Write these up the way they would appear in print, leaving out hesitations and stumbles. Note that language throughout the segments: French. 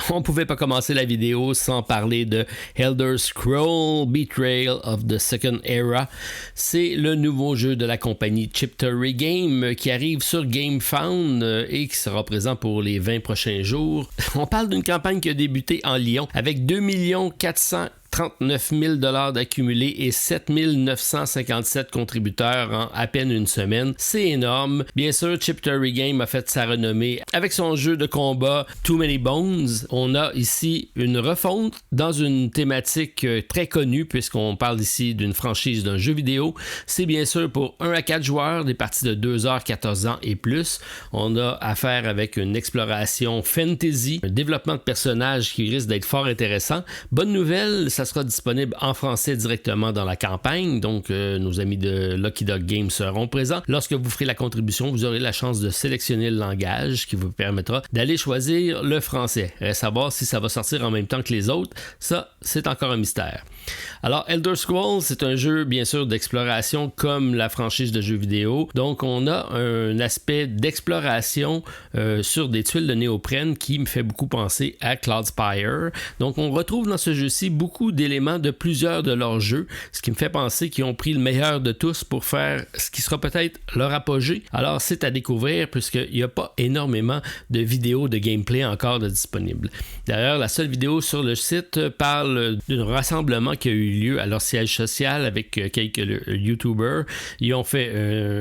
on pouvait pas commencer la vidéo sans parler de Elder Scrolls Betrayal of the Second Era. C'est le nouveau jeu de la compagnie Chipter Game qui arrive sur GameFound et qui sera présent pour les 20 prochains jours. On parle d'une campagne qui a débuté en Lyon avec 2 439 000 $ d'accumulés et 7 957 contributeurs en à peine une semaine. C'est énorme. Bien sûr, Chipter Game a fait sa renommée avec son jeu de combat Too Many Bones. On a ici une refonte dans une thématique très connue puisqu'on parle ici d'une franchise d'un jeu vidéo. C'est bien sûr pour 1 à 4 joueurs, des parties de 2 heures, 14 ans et plus. On a affaire avec une exploration fantasy, un développement de personnages qui risque d'être fort intéressant. Bonne nouvelle, ça sera disponible en français directement dans la campagne, donc nos amis de Lucky Dog Games seront présents. Lorsque vous ferez la contribution, vous aurez la chance de sélectionner le langage qui vous permettra d'aller choisir le français. Reste à savoir si ça va sortir en même temps que les autres, ça c'est encore un mystère. Alors Elder Scrolls, c'est un jeu bien sûr d'exploration comme la franchise de jeux vidéo, donc on a un aspect d'exploration sur des tuiles de néoprène qui me fait beaucoup penser à Cloudspire. Donc on retrouve dans ce jeu-ci beaucoup d'éléments de plusieurs de leurs jeux, ce qui me fait penser qu'ils ont pris le meilleur de tous pour faire ce qui sera peut-être leur apogée. Alors c'est à découvrir puisqu'il n'y a pas énormément de vidéos de gameplay encore de disponibles. D'ailleurs, la seule vidéo sur le site parle d'un rassemblement qui a eu lieu à leur siège social avec quelques YouTubers. Ils ont fait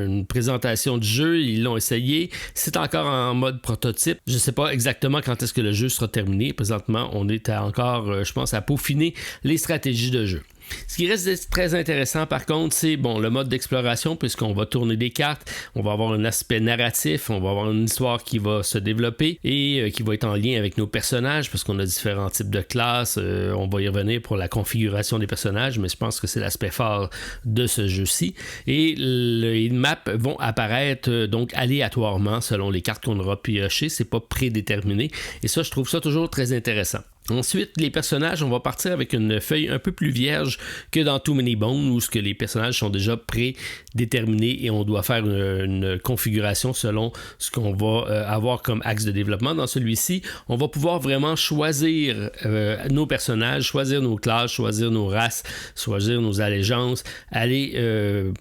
une présentation du jeu, ils l'ont essayé. C'est encore en mode prototype. Je ne sais pas exactement quand est-ce que le jeu sera terminé. Présentement, on est encore, je pense, à peaufiner les stratégies de jeu. Ce qui reste très intéressant par contre, c'est le mode d'exploration puisqu'on va tourner des cartes, on va avoir un aspect narratif, on va avoir une histoire qui va se développer et qui va être en lien avec nos personnages parce qu'on a différents types de classes, on va y revenir pour la configuration des personnages, mais je pense que c'est l'aspect fort de ce jeu-ci. Et les maps vont apparaître donc aléatoirement selon les cartes qu'on aura piochées, c'est pas prédéterminé et ça je trouve ça toujours très intéressant. Ensuite, les personnages, on va partir avec une feuille un peu plus vierge que dans Too Many Bones où ce que les personnages sont déjà prédéterminés et on doit faire une configuration selon ce qu'on va avoir comme axe de développement. Dans celui-ci, on va pouvoir vraiment choisir nos personnages, choisir nos classes, choisir nos races, choisir nos allégeances, aller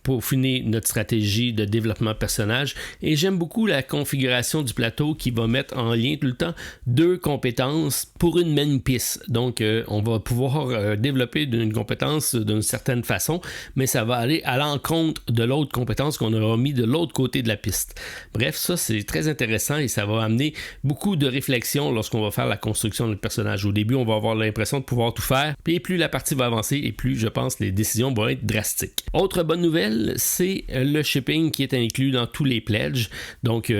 peaufiner notre stratégie de développement de personnage. Et j'aime beaucoup la configuration du plateau qui va mettre en lien tout le temps 2 compétences pour une même piste. Donc, on va pouvoir développer une compétence d'une certaine façon, mais ça va aller à l'encontre de l'autre compétence qu'on aura mis de l'autre côté de la piste. Bref, ça, c'est très intéressant et ça va amener beaucoup de réflexion lorsqu'on va faire la construction de notre personnage. Au début, on va avoir l'impression de pouvoir tout faire, puis plus la partie va avancer et plus, je pense, les décisions vont être drastiques. Autre bonne nouvelle, c'est le shipping qui est inclus dans tous les pledges. Donc,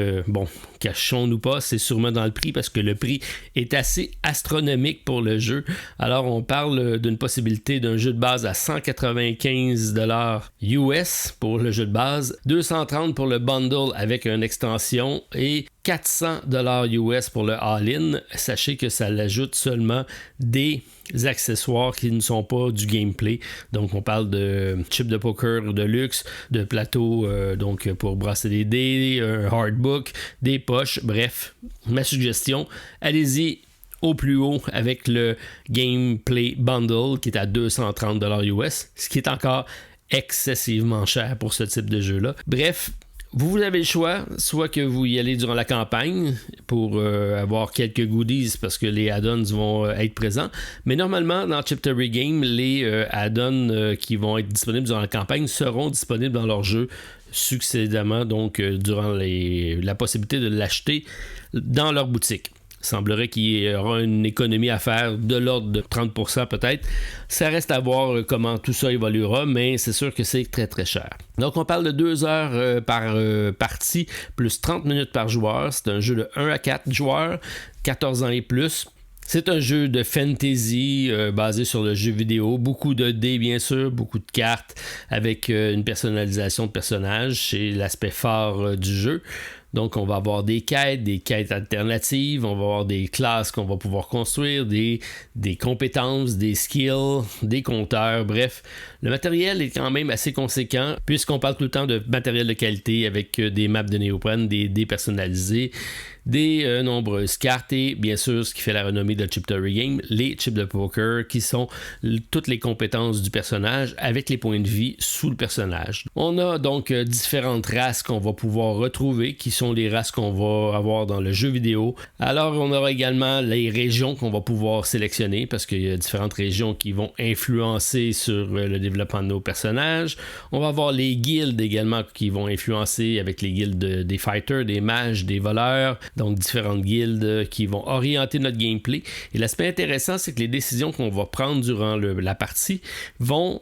cachons-nous pas, c'est sûrement dans le prix parce que le prix est assez astronomique pour le jeu. Alors, on parle d'une possibilité d'un jeu de base à 195 $ US pour le jeu de base, 230 pour le bundle avec une extension et 400 $ US pour le all-in. Sachez que ça l'ajoute seulement des accessoires qui ne sont pas du gameplay. Donc, on parle de chips de poker de luxe, de plateaux donc pour brasser des dés, un hardbook, des poches. Bref, ma suggestion, allez-y au plus haut avec le Gameplay Bundle qui est à 230 $ US, ce qui est encore excessivement cher pour ce type de jeu-là. Bref, vous avez le choix, soit que vous y allez durant la campagne pour avoir quelques goodies parce que les add-ons vont être présents, mais normalement dans Chipter Game, les add-ons qui vont être disponibles durant la campagne seront disponibles dans leur jeu succédemment, donc durant la possibilité de l'acheter dans leur boutique. Il semblerait qu'il y aura une économie à faire de l'ordre de 30% peut-être. Ça reste à voir comment tout ça évoluera, mais c'est sûr que c'est très très cher. Donc on parle de 2 heures par partie, plus 30 minutes par joueur. C'est un jeu de 1 à 4 joueurs, 14 ans et plus. C'est un jeu de fantasy basé sur le jeu vidéo, beaucoup de dés bien sûr, beaucoup de cartes avec une personnalisation de personnages, c'est l'aspect fort du jeu. Donc, on va avoir des quêtes alternatives, on va avoir des classes qu'on va pouvoir construire, des compétences, des skills, des compteurs, bref. Le matériel est quand même assez conséquent, puisqu'on parle tout le temps de matériel de qualité avec des maps de néoprène, des dés personnalisés, des nombreuses cartes et bien sûr ce qui fait la renommée de Chiptory Game, les chips de poker qui sont toutes les compétences du personnage avec les points de vie sous le personnage. On a donc différentes races qu'on va pouvoir retrouver qui sont les races qu'on va avoir dans le jeu vidéo. Alors on aura également les régions qu'on va pouvoir sélectionner parce qu'il y a différentes régions qui vont influencer sur le développement de nos personnages. On va avoir les guildes également qui vont influencer avec les guildes des fighters, des mages, des voleurs. Donc, différentes guildes qui vont orienter notre gameplay. Et l'aspect intéressant, c'est que les décisions qu'on va prendre durant la partie vont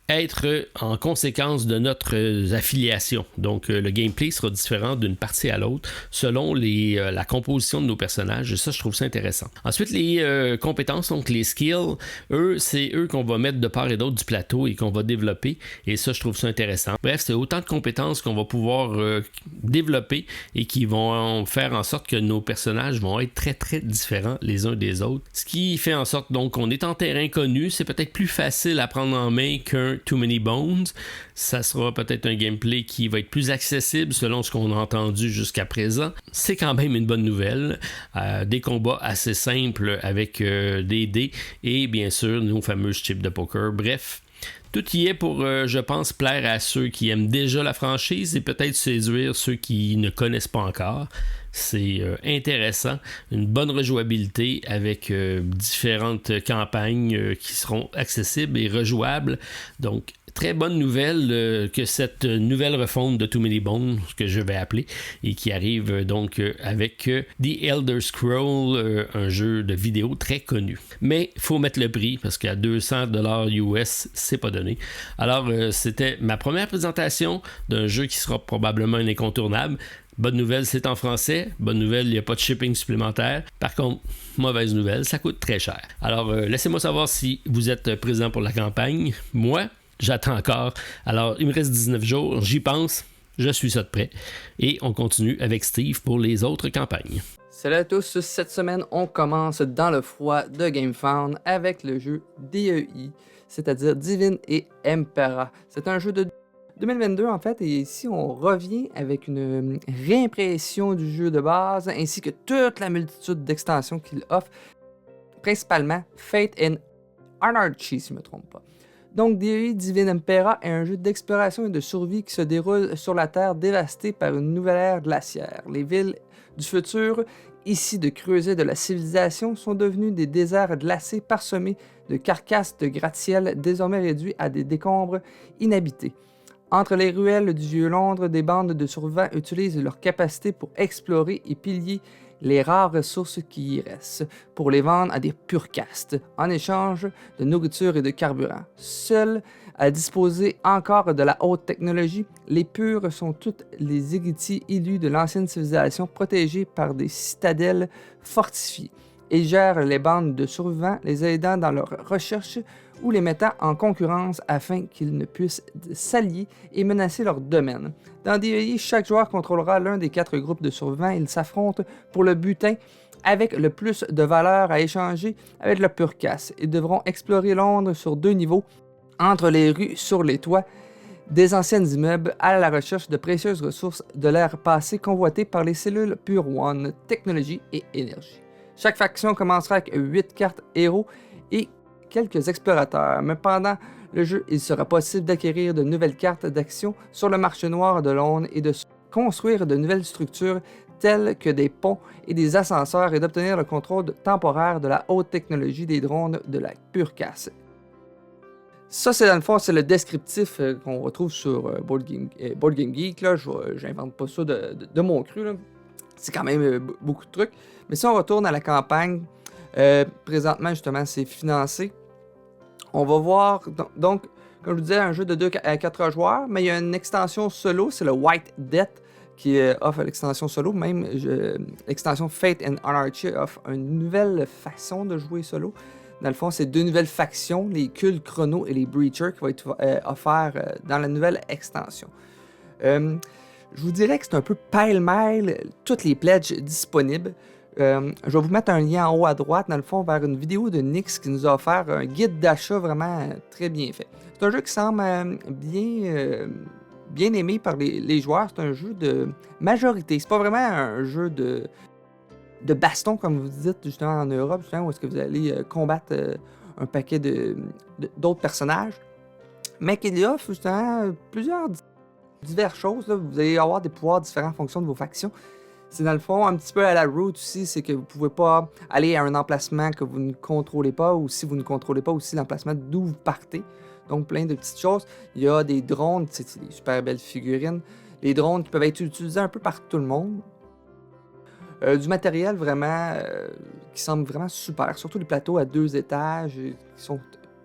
être en conséquence de notre affiliation. Donc, le gameplay sera différent d'une partie à l'autre selon la composition de nos personnages. Et ça, je trouve ça intéressant. Ensuite, les compétences, donc les skills, c'est eux qu'on va mettre de part et d'autre du plateau et qu'on va développer. Et ça, je trouve ça intéressant. Bref, c'est autant de compétences qu'on va pouvoir développer et qui vont faire en sorte que nos personnages vont être très, très différents les uns des autres. Ce qui fait en sorte, donc, qu'on est en terrain connu. C'est peut-être plus facile à prendre en main qu'un Too Many Bones. Ça sera peut-être un gameplay qui va être plus accessible selon ce qu'on a entendu jusqu'à présent. C'est quand même une bonne nouvelle. Des combats assez simples avec des dés et bien sûr nos fameux chips de poker. Bref, tout y est pour, je pense, plaire à ceux qui aiment déjà la franchise et peut-être séduire ceux qui ne connaissent pas encore. C'est intéressant, une bonne rejouabilité avec différentes campagnes qui seront accessibles et rejouables. Donc, très bonne nouvelle que cette nouvelle refonte de Too Many Bones, que je vais appeler, et qui arrive donc avec The Elder Scrolls, un jeu de vidéo très connu. Mais il faut mettre le prix, parce qu'à $200 US, c'est pas donné. Alors, c'était ma première présentation d'un jeu qui sera probablement un incontournable. Bonne nouvelle, c'est en français. Bonne nouvelle, il n'y a pas de shipping supplémentaire. Par contre, mauvaise nouvelle, ça coûte très cher. Alors, laissez-moi savoir si vous êtes présent pour la campagne. Moi, j'attends encore. Alors, il me reste 19 jours. J'y pense. Je suis ça de près. Et on continue avec Steve pour les autres campagnes. Salut à tous. Cette semaine, on commence dans le froid de GameFound avec le jeu DEI, c'est-à-dire Divine et Impera. C'est un jeu de 2022 en fait, et ici on revient avec une réimpression du jeu de base ainsi que toute la multitude d'extensions qu'il offre, principalement Fate and Anarchy si je ne me trompe pas. Donc DEI Divine Impera est un jeu d'exploration et de survie qui se déroule sur la Terre dévastée par une nouvelle ère glaciaire. Les villes du futur, ici de creuset de la civilisation, sont devenues des déserts glacés parsemés de carcasses de gratte-ciel désormais réduits à des décombres inhabités. Entre les ruelles du vieux Londres, des bandes de survivants utilisent leur capacité pour explorer et piller les rares ressources qui y restent, pour les vendre à des purcastes, en échange de nourriture et de carburant. Seuls à disposer encore de la haute technologie, les purs sont toutes les héritiers élus de l'ancienne civilisation protégés par des citadelles fortifiées. Ils gèrent les bandes de survivants, les aidant dans leurs recherches ou les mettant en concurrence afin qu'ils ne puissent s'allier et menacer leur domaine. Dans DEI, chaque joueur contrôlera l'un des 4 groupes de survivants. Ils s'affrontent pour le butin avec le plus de valeur à échanger avec le purcasse. Ils devront explorer Londres sur 2 niveaux, entre les rues, sur les toits, des anciens immeubles à la recherche de précieuses ressources de l'ère passée convoitées par les cellules Pure One, technologie et énergie. Chaque faction commencera avec 8 cartes héros et quelques explorateurs, mais pendant le jeu, il sera possible d'acquérir de nouvelles cartes d'action sur le marché noir de Londres et de construire de nouvelles structures telles que des ponts et des ascenseurs et d'obtenir le contrôle temporaire de la haute technologie des drones de la purcasse. Ça, c'est dans le fond, c'est le descriptif qu'on retrouve sur Board Game Geek. Là. J'invente pas ça de mon cru. Là. C'est quand même beaucoup de trucs. Mais si on retourne à la campagne, présentement, justement, c'est financé. On va voir, donc, comme je vous disais, un jeu de 2 à 4 joueurs, mais il y a une extension solo, c'est le White Death qui offre l'extension solo. Même l'extension Fate and Anarchy offre une nouvelle façon de jouer solo. Dans le fond, c'est 2 nouvelles factions, les Cultes Chrono et les Breachers, qui vont être offerts dans la nouvelle extension. Je vous dirais que c'est un peu pêle-mêle toutes les pledges disponibles. Je vais vous mettre un lien en haut à droite, dans le fond, vers une vidéo de Nyx qui nous a offert un guide d'achat vraiment très bien fait. C'est un jeu qui semble bien aimé par les joueurs. C'est un jeu de majorité. C'est pas vraiment un jeu de baston, comme vous dites, justement, en Europe, justement, où est-ce que vous allez combattre un paquet d'autres personnages. Mais qu'il y a, justement, plusieurs diverses choses. Là. Vous allez avoir des pouvoirs différents en fonction de vos factions. C'est dans le fond un petit peu à la Root aussi, c'est que vous pouvez pas aller à un emplacement que vous ne contrôlez pas, ou si vous ne contrôlez pas aussi l'emplacement d'où vous partez. Donc plein de petites choses. Il y a des drones, c'est des super belles figurines. Les drones qui peuvent être utilisés un peu par tout le monde. Du matériel vraiment qui semble vraiment super. Surtout les plateaux à 2 étages qui sont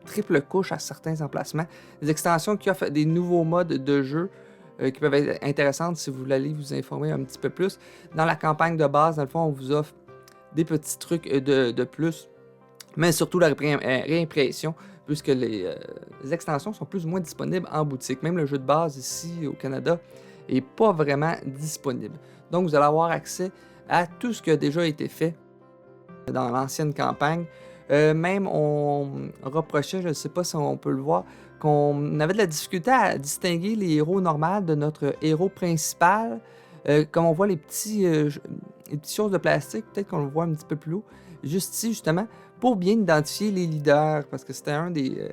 triple couche à certains emplacements. Des extensions qui offrent des nouveaux modes de jeu qui peuvent être intéressantes si vous voulez vous informer un petit peu plus. Dans la campagne de base, dans le fond, on vous offre des petits trucs de plus, mais surtout la réimpression, puisque les extensions sont plus ou moins disponibles en boutique. Même le jeu de base ici au Canada n'est pas vraiment disponible. Donc vous allez avoir accès à tout ce qui a déjà été fait dans l'ancienne campagne. Même on reprochait, je ne sais pas si on peut le voir, qu'on avait de la difficulté à distinguer les héros normaux de notre héros principal. Comme on voit les petites choses de plastique, peut-être qu'on le voit un petit peu plus haut, juste ici justement, pour bien identifier les leaders, parce que c'était un des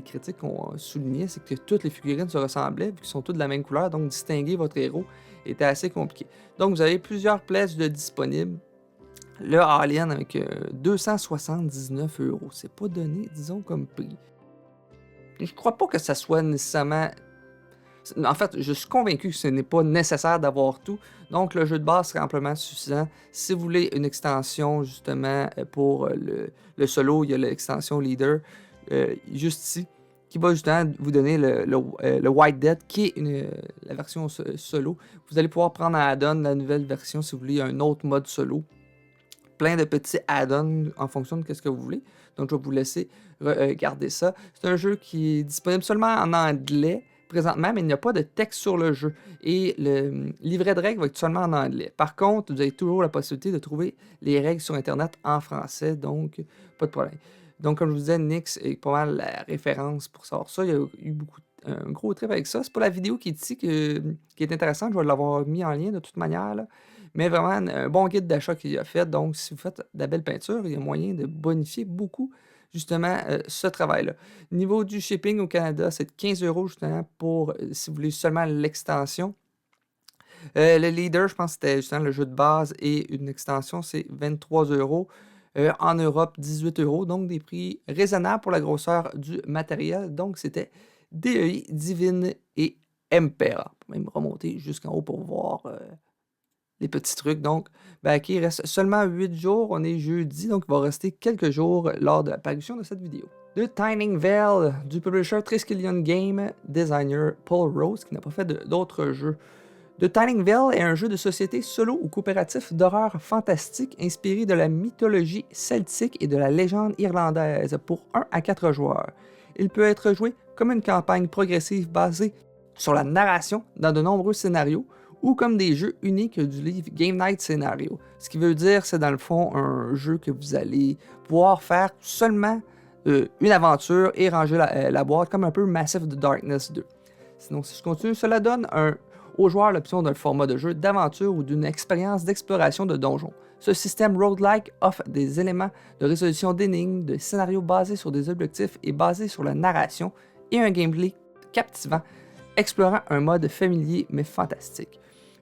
critiques qu'on soulignait, c'est que toutes les figurines se ressemblaient, vu qu'ils sont toutes de la même couleur, donc distinguer votre héros était assez compliqué. Donc vous avez plusieurs places de disponibles. Le All-In avec 279 €. C'est pas donné, disons, comme prix. Je crois pas que ça soit nécessairement... En fait, je suis convaincu que ce n'est pas nécessaire d'avoir tout. Donc, le jeu de base serait amplement suffisant. Si vous voulez une extension, justement, pour le solo, il y a l'extension Leader, juste ici, qui va justement vous donner le White Dead, qui est la version solo. Vous allez pouvoir prendre en add-on la nouvelle version si vous voulez un autre mode solo. Plein de petits add-ons en fonction de ce que vous voulez. Donc, je vais vous laisser regarder ça. C'est un jeu qui est disponible seulement en anglais présentement, mais il n'y a pas de texte sur le jeu. Et le livret de règles va être seulement en anglais. Par contre, vous avez toujours la possibilité de trouver les règles sur Internet en français, donc pas de problème. Donc, comme je vous disais, Nyx est pas mal la référence pour savoir ça. Il y a eu un gros trip avec ça. C'est pas la vidéo qui est ici qui est intéressante. Je vais l'avoir mis en lien de toute manière, là. Mais vraiment, un bon guide d'achat qu'il a fait. Donc, si vous faites de la belle peinture, il y a moyen de bonifier beaucoup, justement, ce travail-là. Niveau du shipping au Canada, c'est de 15 € justement pour, si vous voulez seulement l'extension. Le leader, je pense que c'était justement le jeu de base et une extension, c'est 23 €. En Europe, 18 €. Donc, des prix raisonnables pour la grosseur du matériel. Donc, c'était DEI, Divine et Impera. On peut même remonter jusqu'en haut pour voir... les petits trucs. Donc, il reste seulement 8 jours. On est jeudi, donc il va rester quelques jours lors de l'apparition de cette vidéo. The Tining Veil, du publisher Triskelion Game, designer Paul Rose, qui n'a pas fait d'autres jeux. The Tining Veil est un jeu de société solo ou coopératif d'horreur fantastique inspiré de la mythologie celtique et de la légende irlandaise pour 1 à 4 joueurs. Il peut être joué comme une campagne progressive basée sur la narration dans de nombreux scénarios, ou comme des jeux uniques du livre Game Night Scenario. Ce qui veut dire, c'est dans le fond un jeu que vous allez pouvoir faire seulement une aventure et ranger la boîte, comme un peu Massive the Darkness 2. Sinon, si je continue, cela donne aux joueurs l'option d'un format de jeu d'aventure ou d'une expérience d'exploration de donjons. Ce système roguelike offre des éléments de résolution d'énigmes, de scénarios basés sur des objectifs et basés sur la narration, et un gameplay captivant, explorant un mode familier mais fantastique.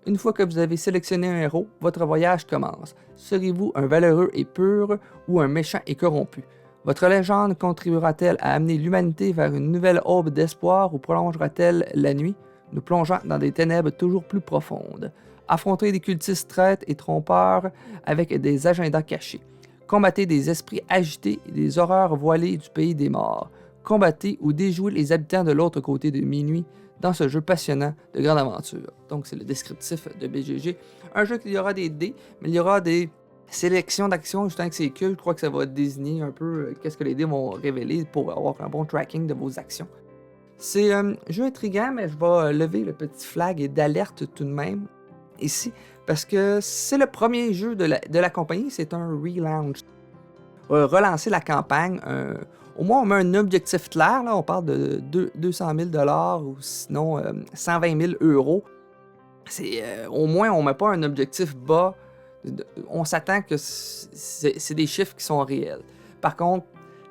Une fois que vous avez sélectionné un héros, votre voyage commence. Serez-vous un valeureux et pur ou un méchant et corrompu? Votre légende contribuera-t-elle à amener l'humanité vers une nouvelle aube d'espoir ou prolongera-t-elle la nuit, nous plongeant dans des ténèbres toujours plus profondes? Affrontez des cultistes traîtres et trompeurs avec des agendas cachés. Combattez des esprits agités et des horreurs voilées du pays des morts. Combattez ou déjouez les habitants de l'autre côté de minuit dans ce jeu passionnant de grande aventure. Donc, c'est le descriptif de BGG. Un jeu qu'il y aura des dés, mais il y aura des sélections d'actions, justement avec ces queues. Je crois que ça va désigner un peu qu'est-ce que les dés vont révéler pour avoir un bon tracking de vos actions. C'est un jeu intriguant, mais je vais lever le petit flag d'alerte tout de même ici, parce que c'est le premier jeu de la compagnie, c'est un relaunch. Relancer la campagne, au moins on met un objectif clair, là, on parle de 200 000 ou sinon 120 000 euros. Au moins on met pas un objectif bas, on s'attend que c'est des chiffres qui sont réels. Par contre,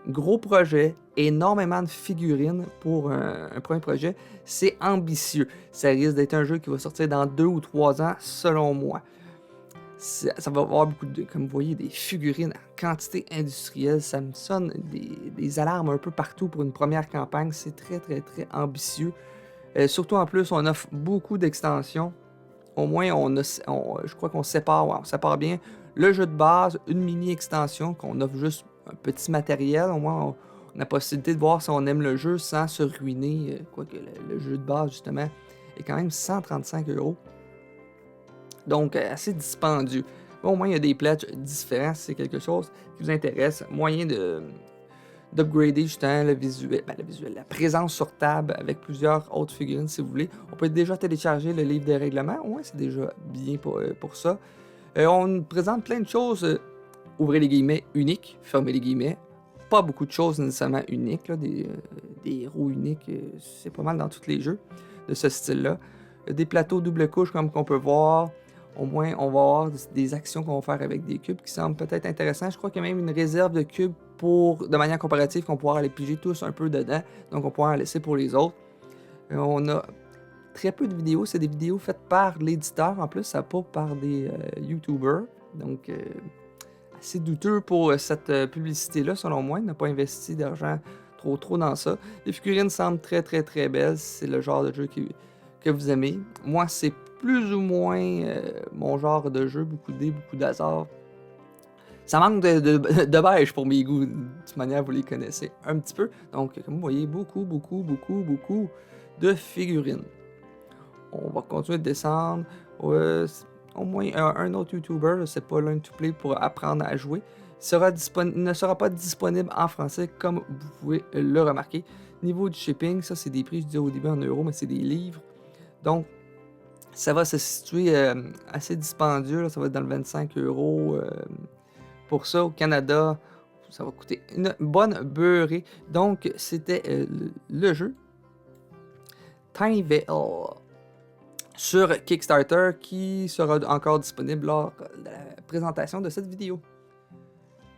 gros projet, énormément de figurines pour un premier projet, c'est ambitieux. Ça risque d'être un jeu qui va sortir dans 2 ou 3 ans, selon moi. Ça va avoir beaucoup comme vous voyez, des figurines en quantité industrielle. Ça me sonne des alarmes un peu partout pour une première campagne. C'est très, très, très ambitieux. Surtout en plus, on offre beaucoup d'extensions. Au moins, je crois qu'on sépare bien le jeu de base, une mini-extension, qu'on offre juste un petit matériel. Au moins, on a la possibilité de voir si on aime le jeu sans se ruiner. Quoique le jeu de base, justement, est quand même 135 €. Donc, assez dispendieux. Bon, au moins, il y a des pledges différents si c'est quelque chose qui vous intéresse. Moyen d'upgrader justement le visuel, la présence sur table avec plusieurs autres figurines si vous voulez. On peut déjà télécharger le livre des règlements. Ouais, c'est déjà bien pour ça. On présente plein de choses, ouvrez les guillemets, uniques, fermez les guillemets. Pas beaucoup de choses nécessairement uniques, là, des héros uniques, c'est pas mal dans tous les jeux de ce style-là. Des plateaux double couche comme qu'on peut voir. Au moins, on va avoir des actions qu'on va faire avec des cubes qui semblent peut-être intéressants. Je crois qu'il y a même une réserve de cubes de manière comparative qu'on pourra aller piger tous un peu dedans. Donc, on pourra en laisser pour les autres. On a très peu de vidéos. C'est des vidéos faites par l'éditeur. En plus, ça pas par des YouTubers. Donc, assez douteux pour cette publicité-là, selon moi. Il n'a pas investi d'argent trop dans ça. Les figurines semblent très, très, très belles. C'est le genre de jeu que vous aimez. Moi, c'est plus ou moins mon genre de jeu. Beaucoup de dés, beaucoup d'hasard. Ça manque de beige pour mes goûts. De toute manière, vous les connaissez un petit peu. Donc, comme vous voyez, beaucoup de figurines. On va continuer de descendre. Au moins, un autre YouTuber, c'est pas Learn to Play pour apprendre à jouer, ne sera pas disponible en français, comme vous pouvez le remarquer. Niveau du shipping, ça, c'est des prix, je disais au début en euros, mais c'est des livres. Donc, ça va se situer assez dispendieux. Là, ça va être dans le 25 €. Pour ça, au Canada, ça va coûter une bonne beurrée. Donc, c'était le jeu Tinyville sur Kickstarter qui sera encore disponible lors de la présentation de cette vidéo.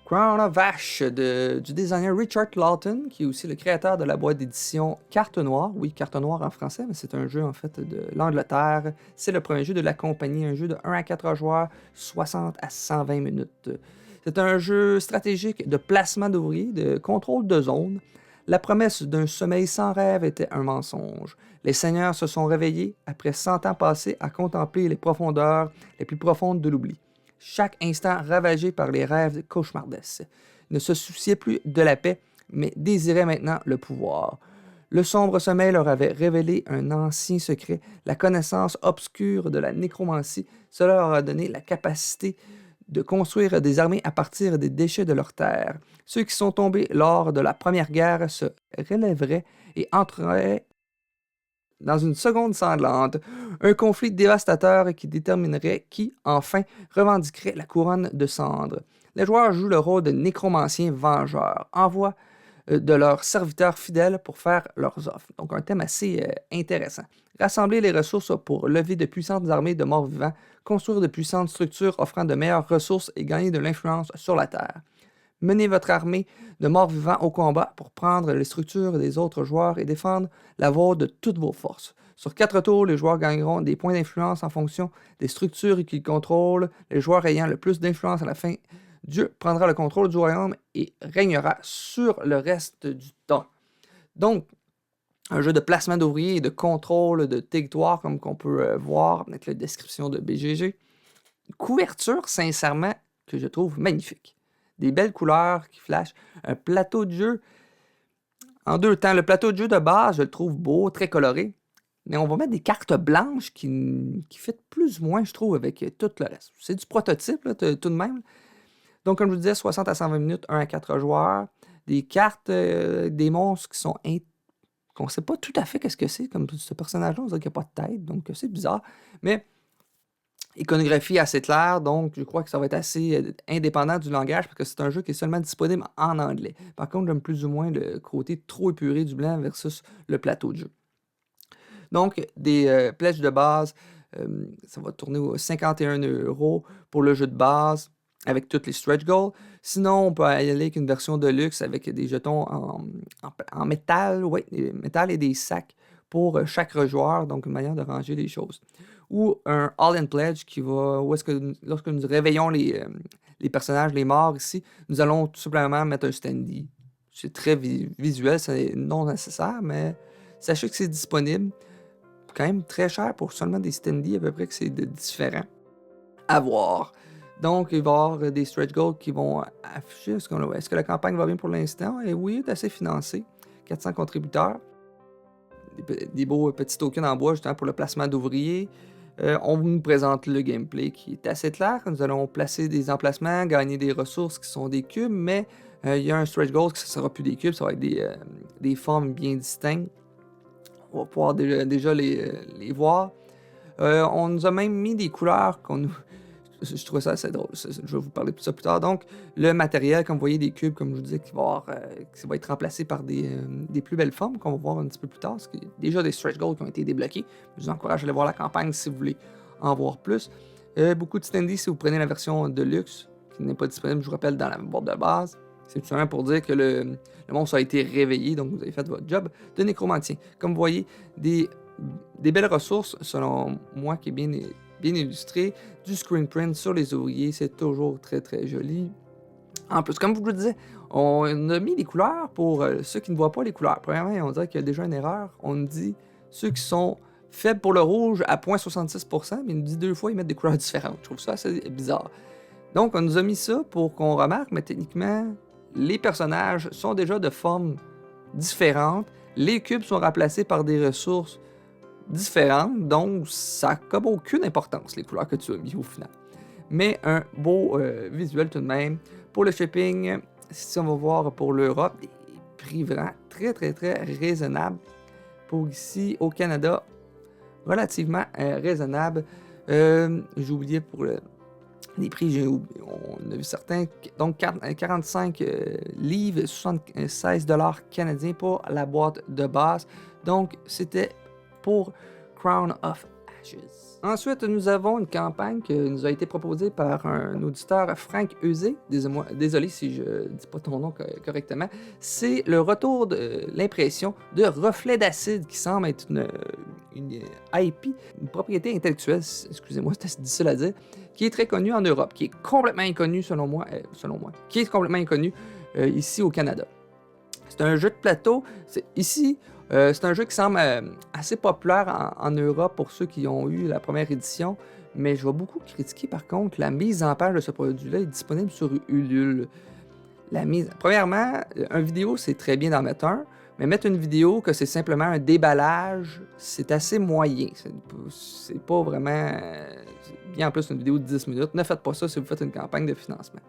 Crown of Ash du designer Richard Lawton, qui est aussi le créateur de la boîte d'édition Carte Noire. Oui, Carte Noire en français, mais c'est un jeu en fait de l'Angleterre. C'est le premier jeu de la compagnie, un jeu de 1 à 4 joueurs, 60 à 120 minutes. C'est un jeu stratégique de placement d'ouvriers, de contrôle de zone. La promesse d'un sommeil sans rêve était un mensonge. Les seigneurs se sont réveillés après 100 ans passés à contempler les profondeurs les plus profondes de l'oubli. Chaque instant ravagé par les rêves cauchemardesques. Ils ne se souciaient plus de la paix, mais désiraient maintenant le pouvoir. Le sombre sommeil leur avait révélé un ancien secret, la connaissance obscure de la nécromancie. Cela leur a donné la capacité de construire des armées à partir des déchets de leur terre. Ceux qui sont tombés lors de la Première Guerre se relèveraient et entreraient dans une seconde sanglante, un conflit dévastateur qui déterminerait qui, enfin, revendiquerait la couronne de cendres. Les joueurs jouent le rôle de nécromanciens vengeurs, envoient de leurs serviteurs fidèles pour faire leurs offres. Donc un thème assez intéressant. Rassembler les ressources pour lever de puissantes armées de morts-vivants, construire de puissantes structures offrant de meilleures ressources et gagner de l'influence sur la Terre. Menez votre armée de morts-vivants au combat pour prendre les structures des autres joueurs et défendre la vôtre de toutes vos forces. Sur 4 tours, les joueurs gagneront des points d'influence en fonction des structures qu'ils contrôlent. Les joueurs ayant le plus d'influence à la fin, Dieu prendra le contrôle du royaume et régnera sur le reste du temps. Donc, un jeu de placement d'ouvriers et de contrôle de territoire, comme qu'on peut voir avec la description de BGG. Une couverture, sincèrement, que je trouve magnifique. Des belles couleurs qui flashent. Un plateau de jeu en 2 temps. Le plateau de jeu de base, je le trouve beau, très coloré. Mais on va mettre des cartes blanches qui fit plus ou moins, je trouve, avec tout le reste. C'est du prototype, là, tout de même. Donc, comme je vous disais, 60 à 120 minutes, 1 à 4 joueurs. Des cartes, des monstres qui sont qu'on ne sait pas tout à fait qu'est-ce que c'est, comme ce personnage-là, on dirait qu'il n'y a pas de tête, donc c'est bizarre. Mais iconographie assez claire, donc je crois que ça va être assez indépendant du langage parce que c'est un jeu qui est seulement disponible en anglais. Par contre, j'aime plus ou moins le côté trop épuré du blanc versus le plateau de jeu. Donc, des pledges de base, ça va tourner aux 51 € pour le jeu de base avec toutes les stretch goals. Sinon, on peut y aller avec une version de luxe avec des jetons en métal, métal et des sacs pour chaque joueur, donc une manière de ranger les choses. Ou un All-in Pledge qui va, où est-ce que lorsque nous réveillons les personnages, les morts ici, nous allons tout simplement mettre un standee. C'est très visuel, c'est non nécessaire, mais sachez que c'est disponible. Quand même très cher pour seulement des standees, à peu près que c'est différent. À voir. Donc, il va y avoir des stretch goals qui vont afficher. Est-ce que la campagne va bien pour l'instant? Et oui, elle est assez financée. 400 contributeurs. Des beaux petits tokens en bois, justement, pour le placement d'ouvriers. On nous présente le gameplay qui est assez clair. Nous allons placer des emplacements, gagner des ressources qui sont des cubes, mais il y a un stretch goal qui ne sera plus des cubes, ça va être des formes bien distinctes. On va pouvoir déjà les voir. On nous a même mis des couleurs je trouvais ça assez drôle. Je vais vous parler de ça plus tard. Donc, le matériel, comme vous voyez, des cubes, comme je vous disais, qui va être remplacé par des plus belles formes qu'on va voir un petit peu plus tard. Parce qu'il y a déjà des stretch goals qui ont été débloqués. Je vous encourage à aller voir la campagne si vous voulez en voir plus. Beaucoup de standees si vous prenez la version de luxe, qui n'est pas disponible, je vous rappelle, dans la boîte de base. C'est tout simplement pour dire que le monstre a été réveillé, donc vous avez fait votre job de nécromancien. Comme vous voyez, des belles ressources, selon moi, qui est bien illustré, du screen print sur les ouvriers, c'est toujours très très joli. En plus, comme je vous le disais, on a mis les couleurs pour ceux qui ne voient pas les couleurs. Premièrement, on dirait qu'il y a déjà une erreur. On nous dit ceux qui sont faibles pour le rouge à 0,66%, mais il nous dit 2 fois ils mettent des couleurs différentes. Je trouve ça assez bizarre. Donc, on nous a mis ça pour qu'on remarque, mais techniquement, les personnages sont déjà de formes différentes. Les cubes sont remplacés par des ressources différentes, donc ça n'a comme aucune importance, les couleurs que tu as mis au final. Mais un beau visuel tout de même. Pour le shipping, si on va voir pour l'Europe, des prix vraiment très très très raisonnables. Pour ici, au Canada, relativement raisonnable. J'ai oublié pour les prix, on a vu certains. Donc, 45 livres, 76 $ canadiens pour la boîte de base. Donc, c'était pour Crown of Ashes. Ensuite, nous avons une campagne qui nous a été proposée par un auditeur, Frank Eusé. Désolé si je ne dis pas ton nom correctement. C'est le retour de l'impression de Reflet d'acide qui semble être une IP, une propriété intellectuelle, excusez-moi, c'est difficile à dire, qui est très connue en Europe, qui est complètement inconnue selon moi, qui est complètement inconnue ici au Canada. C'est un jeu de plateau. C'est un jeu qui semble assez populaire en Europe pour ceux qui ont eu la première édition, mais je vais beaucoup critiquer par contre la mise en page de ce produit-là est disponible sur Ulule. Premièrement, une vidéo, c'est très bien d'en mettre un, mais mettre une vidéo que c'est simplement un déballage, c'est assez moyen. C'est pas vraiment bien en plus une vidéo de 10 minutes. Ne faites pas ça si vous faites une campagne de financement.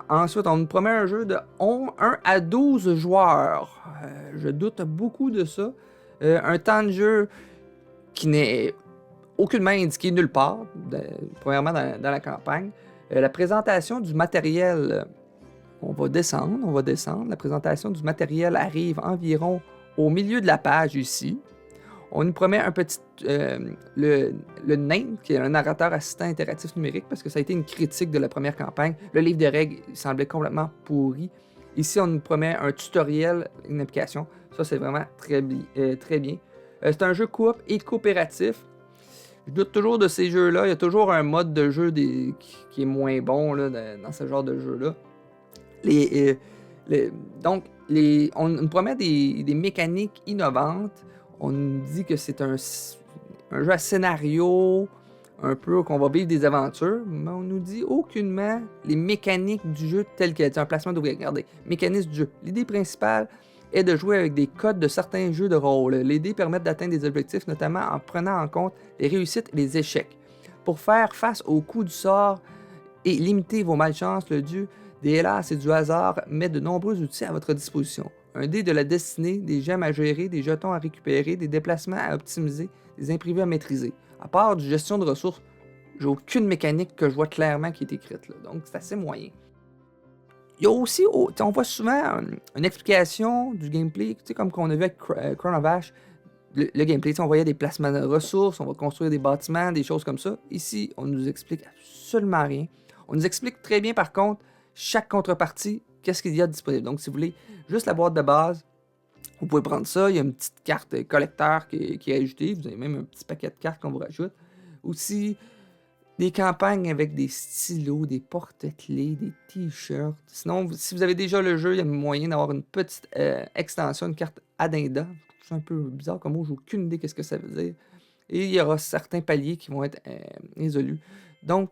Ensuite, on nous promet un jeu de 1 à 12 joueurs. Je doute beaucoup de ça. Un temps de jeu qui n'est aucunement indiqué nulle part, premièrement dans la campagne. La présentation du matériel, on va descendre. La présentation du matériel arrive environ au milieu de la page ici. On nous promet un petit... le NAME, qui est un narrateur assistant interactif numérique, parce que ça a été une critique de la première campagne. Le livre de règles il semblait complètement pourri. Ici, on nous promet un tutoriel, une application. Ça, c'est vraiment très bien. C'est un jeu coop et coopératif. Je doute toujours de ces jeux-là. Il y a toujours un mode de jeu qui est moins bon là, dans ce genre de jeu-là. Donc, on nous promet des mécaniques innovantes. On nous dit que c'est un jeu à scénario, un peu qu'on va vivre des aventures, mais on nous dit aucunement les mécaniques du jeu telles qu'elles sont. Un placement d'ouvrier. Regardez, mécanisme du jeu. L'idée principale est de jouer avec des codes de certains jeux de rôle. Les dés permettent d'atteindre des objectifs, notamment en prenant en compte les réussites et les échecs. Pour faire face aux coups du sort et limiter vos malchances, le dieu des hélas et du hasard met de nombreux outils à votre disposition. un dé de la destinée, des gemmes à gérer, des jetons à récupérer, des déplacements à optimiser, des imprévus à maîtriser. À part du gestion de ressources, j'ai aucune mécanique que je vois clairement qui est écrite là. Donc c'est assez moyen. Il y a aussi, on voit souvent une explication du gameplay, comme qu'on a vu avec Crown of Ash, le gameplay, on voyait des placements de ressources, on va construire des bâtiments, des choses comme ça. Ici, on nous explique absolument rien. On nous explique très bien, par contre, chaque contrepartie, qu'est-ce qu'il y a disponible. Donc, si vous voulez juste la boîte de base, vous pouvez prendre ça. Il y a une petite carte collecteur qui est ajoutée. Vous avez même un petit paquet de cartes qu'on vous rajoute. Aussi, des campagnes avec des stylos, des porte-clés, des t-shirts. Sinon, si vous avez déjà le jeu, il y a moyen d'avoir une petite extension, une carte addenda. C'est un peu bizarre comme mot, j'ai aucune idée qu'est-ce que ça veut dire. Et il y aura certains paliers qui vont être résolus. Donc,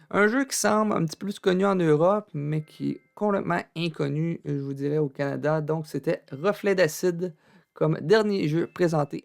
un jeu qui semble un petit peu plus connu en Europe, mais qui est complètement inconnu, je vous dirais, au Canada. Donc, c'était Reflet d'acide comme dernier jeu présenté